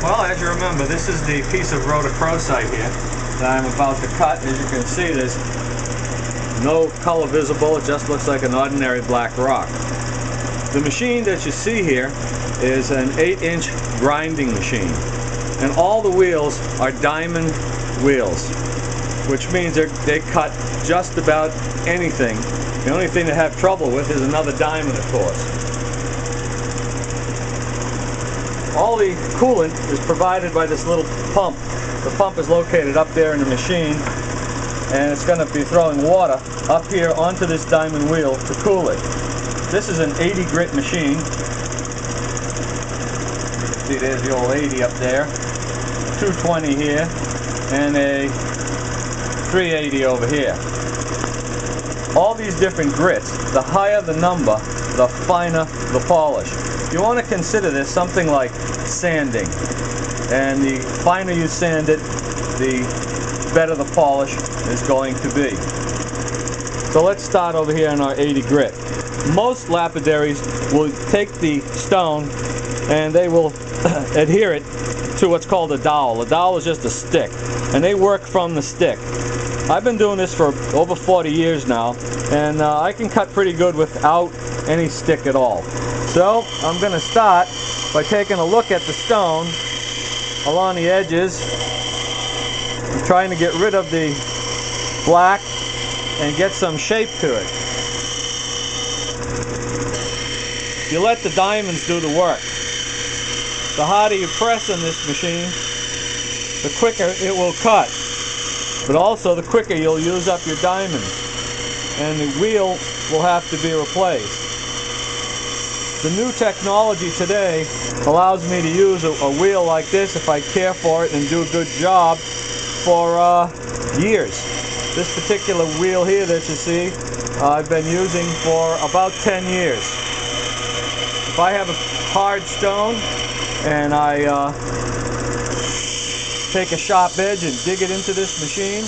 Well, as you remember, this is the piece of rhodochrosite here that I'm about to cut. As you can see, there's no color visible. It just looks like an ordinary black rock. The machine that you see here is an 8-inch grinding machine, and all the wheels are diamond wheels, which means they cut just about anything. The only thing they have trouble with is another diamond, of course. All the coolant is provided by this little pump. The pump is located up there in the machine, and it's going to be throwing water up here onto this diamond wheel to cool it. This is an 80 grit machine. See, there's the old 80 up there, 220 here, and a 380 over here. All these different grits, the higher the number, the finer the polish. You want to consider this something like sanding, and the finer you sand it, the better the polish is going to be. So let's start over here on our 80 grit. Most lapidaries will take the stone and they will adhere it to what's called a dowel. A dowel is just a stick, and they work from the stick. I've been doing this for over 40 years now, and I can cut pretty good without any stick at all. So I'm going to start by taking a look at the stone along the edges, trying to get rid of the black and get some shape to it. You let the diamonds do the work. The harder you press on this machine, the quicker it will cut. But also the quicker you'll use up your diamonds, and the wheel will have to be replaced. The new technology today allows me to use a wheel like this, if I care for it and do a good job, for years. This particular wheel here that you see, I've been using for about 10 years. If I have a hard stone and I take a sharp edge and dig it into this machine,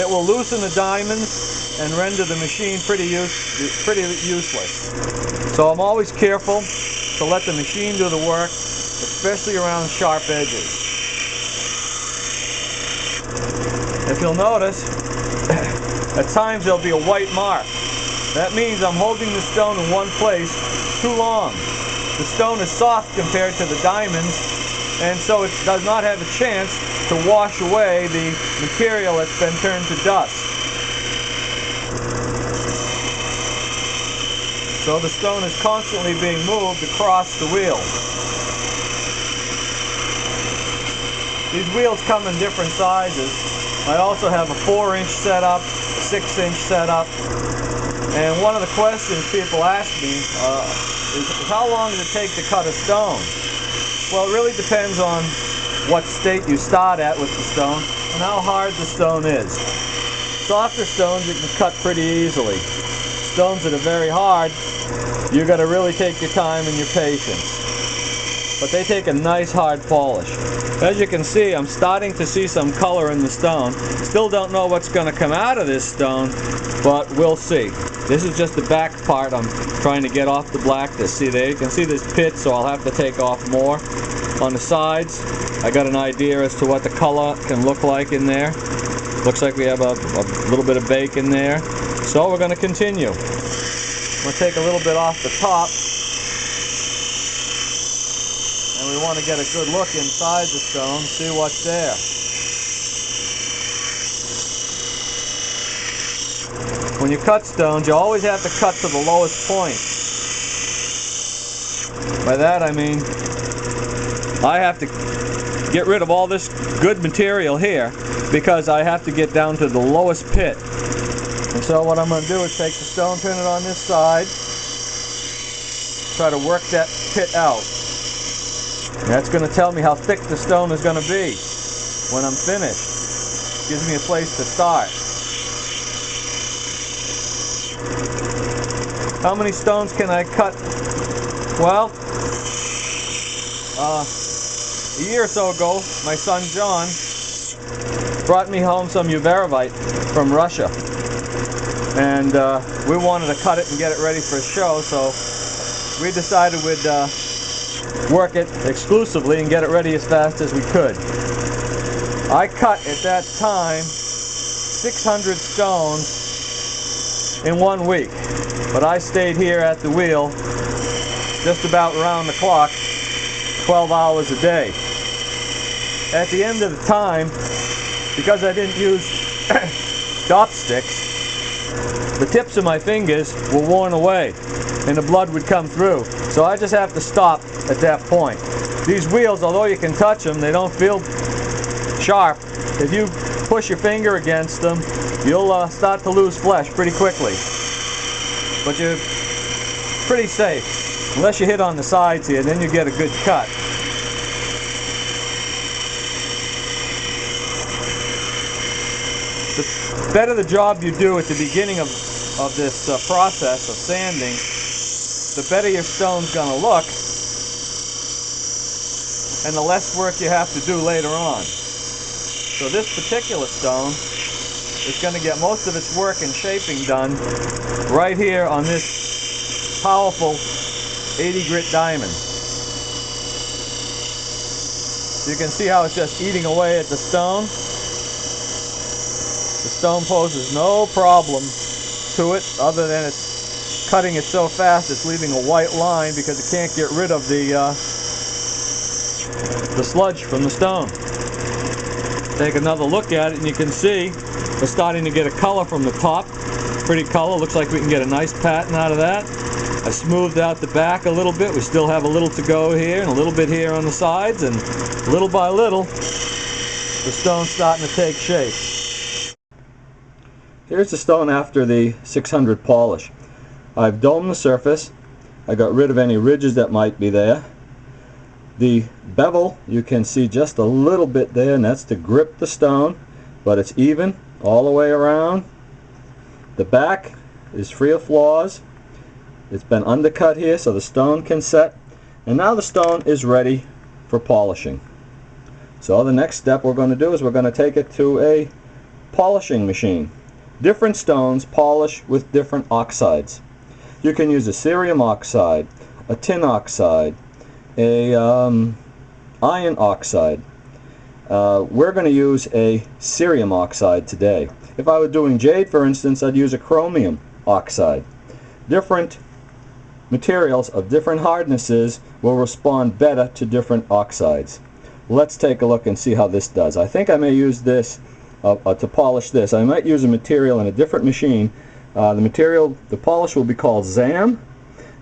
it will loosen the diamonds and render the machine pretty useless. So I'm always careful to let the machine do the work, especially around sharp edges. If you'll notice, at times there'll be a white mark. That means I'm holding the stone in one place too long. The stone is soft compared to the diamonds, and so it does not have a chance to wash away the material that's been turned to dust. So the stone is constantly being moved across the wheel. These wheels come in different sizes. I also have a 4-inch setup, a 6-inch setup, and one of the questions people ask me is how long does it take to cut a stone? Well, it really depends on what state you start at with the stone and how hard the stone is. Softer stones you can cut pretty easily. Stones that are very hard, you got to really take your time and your patience. But they take a nice hard polish. As you can see, I'm starting to see some color in the stone. Still don't know what's going to come out of this stone, but we'll see. This is just the back part I'm trying to get off the blackness. See there, you can see this pit, so I'll have to take off more. On the sides, I got an idea as to what the color can look like in there. Looks like we have a little bit of bake in there. So we're going to continue. I'm going to take a little bit off the top. And we want to get a good look inside the stone, see what's there. When you cut stones, you always have to cut to the lowest point. By that I mean, I have to get rid of all this good material here because I have to get down to the lowest pit. And so what I'm going to do is take the stone, turn it on this side, try to work that pit out. And that's going to tell me how thick the stone is going to be when I'm finished. Gives me a place to start. How many stones can I cut? Well, a year or so ago, my son John brought me home some uvarovite from Russia. And we wanted to cut it and get it ready for a show, so we decided we'd work it exclusively and get it ready as fast as we could. I cut at that time 600 stones in 1 week, but I stayed here at the wheel just about around the clock, 12 hours a day. At the end of the time, because I didn't use chopsticks, the tips of my fingers were worn away and the blood would come through. So I just have to stop at that point. These wheels, although you can touch them, they don't feel sharp. If you push your finger against them, you'll start to lose flesh pretty quickly. But you're pretty safe, unless you hit on the sides here, then you get a good cut. The better the job you do at the beginning of this process of sanding, the better your stone's going to look, and the less work you have to do later on. So this particular stone is going to get most of its work and shaping done right here on this powerful 80 grit diamond. You can see how it's just eating away at the stone. The stone poses no problem to it, other than it's cutting it so fast it's leaving a white line because it can't get rid of the sludge from the stone. Take another look at it and you can see we're starting to get a color from the top. Pretty color, looks like we can get a nice pattern out of that. I smoothed out the back a little bit. We still have a little to go here and a little bit here on the sides, and little by little the stone's starting to take shape. Here's the stone after the 600 polish. I've domed the surface. I got rid of any ridges that might be there. The bevel, you can see just a little bit there, and that's to grip the stone, but it's even all the way around. The back is free of flaws. It's been undercut here so the stone can set, and now the stone is ready for polishing. So the next step we're going to do is we're going to take it to a polishing machine. Different stones polish with different oxides. You can use a cerium oxide, a tin oxide, a iron oxide. We're going to use a cerium oxide today. If I were doing jade, for instance, I'd use a chromium oxide. Different materials of different hardnesses will respond better to different oxides. Let's take a look and see how this does. I think I may use this to polish this. I might use a material in a different machine. The polish will be called Zam,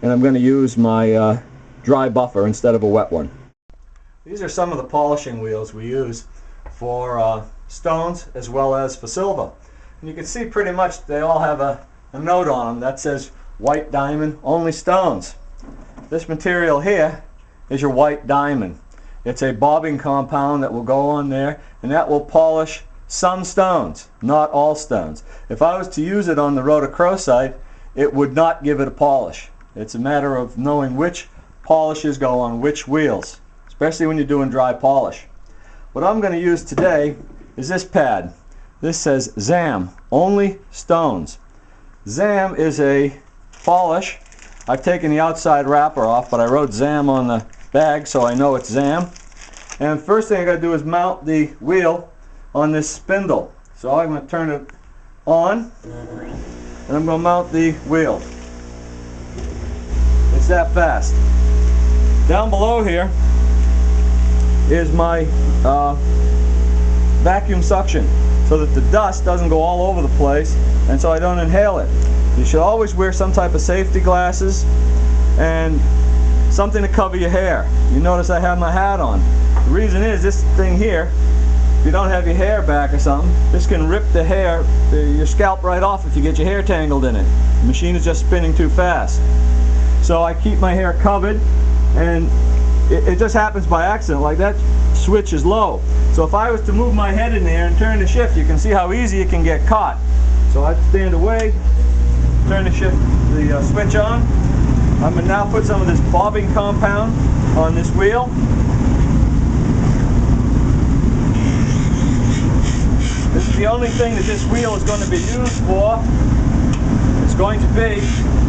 and I'm going to use my dry buffer instead of a wet one. These are some of the polishing wheels we use for stones as well as for silver. And you can see pretty much they all have a note on them that says white diamond, only stones. This material here is your white diamond. It's a bobbing compound that will go on there, and that will polish some stones, not all stones. If I was to use it on the rhodochrosite, it would not give it a polish. It's a matter of knowing which polishes go on which wheels, especially when you're doing dry polish. What I'm going to use today is this pad. This says Zam, only stones. Zam is a polish. I've taken the outside wrapper off, but I wrote Zam on the bag so I know it's Zam. And first thing I got to do is mount the wheel on this spindle. So I'm going to turn it on, and I'm going to mount the wheel. It's that fast. Down below here is my vacuum suction, so that the dust doesn't go all over the place and so I don't inhale it. You should always wear some type of safety glasses and something to cover your hair. You notice I have my hat on. The reason is this thing here, if you don't have your hair back or something, this can rip the hair, your scalp right off if you get your hair tangled in it. The machine is just spinning too fast. So I keep my hair covered, and it just happens by accident. Like that switch is low. So if I was to move my head in there and turn the shift, you can see how easy it can get caught. So I stand away, turn the switch on. I'm going to now put some of this bobbing compound on this wheel. This is the only thing that this wheel is going to be used for. It's going to be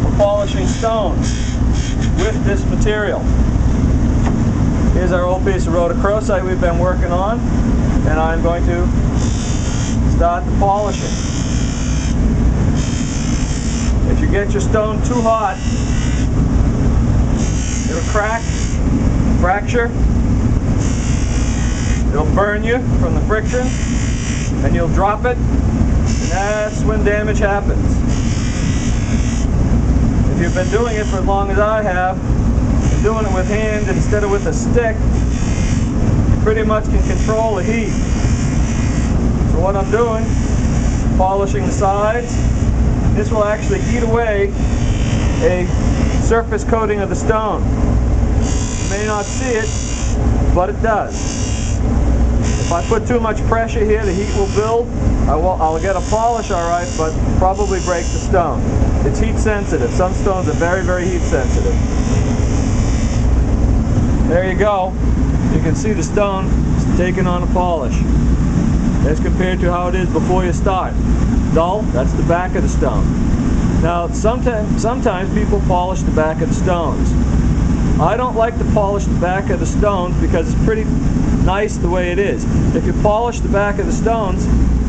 for polishing stones with this material. Here's our old piece of rhodochrosite we've been working on, and I'm going to start the polishing. If you get your stone too hot, it'll crack, fracture, it'll burn you from the friction, and you'll drop it, and that's when damage happens. If you've been doing it for as long as I have, and doing it with hand instead of with a stick, you pretty much can control the heat. So what I'm doing, polishing the sides, this will actually eat away a surface coating of the stone. You may not see it, but it does. If I put too much pressure here, the heat will build. I'll get a polish alright, but probably break the stone. It's heat sensitive. Some stones are very, very heat sensitive. There you go. You can see the stone is taking on a polish as compared to how it is before you start. Dull, that's the back of the stone. Now sometimes people polish the back of the stones. I don't like to polish the back of the stones because it's pretty nice the way it is. If you polish the back of the stones,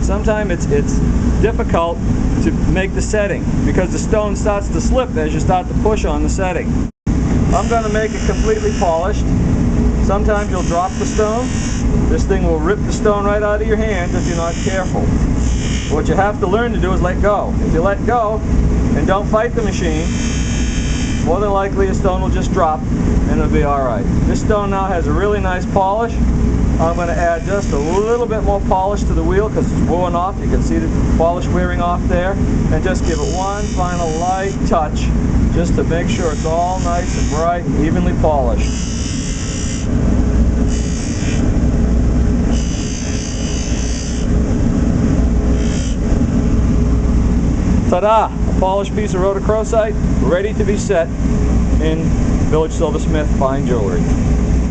sometimes it's difficult to make the setting because the stone starts to slip as you start to push on the setting. I'm going to make it completely polished. Sometimes you'll drop the stone. This thing will rip the stone right out of your hand if you're not careful. What you have to learn to do is let go. If you let go and don't fight the machine, more than likely a stone will just drop and it'll be alright. This stone now has a really nice polish. I'm going to add just a little bit more polish to the wheel because it's worn off. You can see the polish wearing off there. And just give it one final light touch just to make sure it's all nice and bright and evenly polished. Ta-da! A polished piece of rhodochrosite ready to be set in Village Silversmith fine jewelry.